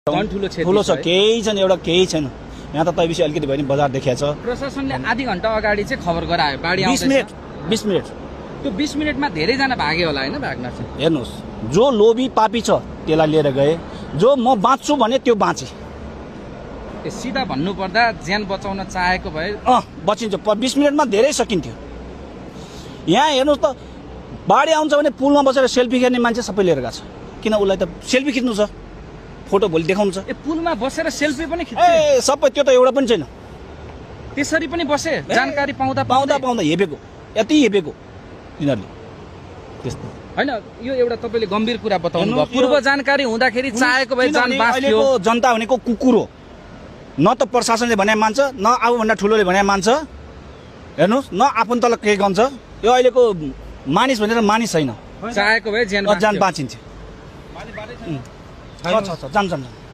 ठुलो छ केही छैन एउटा केही छैन यहाँ त तैबिसी अलिकति भयो नि बजार देखिया छ प्रशासनले आधी घण्टा अगाडि चाहिँ खबर गरायो बाढी आउँछ 20 मिनेट त्यो 20 मिनेटमा धेरै जना भाग्यो होला हैन भाग्न चाहिँ हेर्नुस् जो लोभी पापी छ त्यसलाई लिएर गए जो म बाँच्छु भने त्यो बाँचे सिधा भन्नु पर्दा ज्यान बचाउन चाहेको भए बचिन्छ 20 मिनेटमा धेरै सकिन्थ्यो यहाँ हेर्नुस् त बाढी आउँछ भने पुलमा बसेर सेल्फी खेल्ने मान्छे सबै लिएर गएको छ किन उसलाई त सेल्फी खिच्नु छ फोटो भोलि देखाउनु छ पुलमा बसेर सेल्फी पनि खिच्छ सबै त्यो त एउटा पनि छैन त्यसरी पनि बसे जानकारी पाउँदा हेपेको यति हेपेको तिनीहरूले त्यस्तो हैन यो एउटा तपाईले गम्भीर कुरा बताउनु भयो पूर्व जानकारी हुँदाखेरि चाहेको भए जान बाँच्थ्यो जनता भनेको कुकुर हो न त प्रशासनले भने मान्छ न आफूभन्दा ठुलोले भने मान्छ हेर्नुस् न आफन्तलाई केही गन्छ यो अहिलेको मानिस भनेर मानिस छैन चाहेको भए जान बाँचिन्थ्यो जान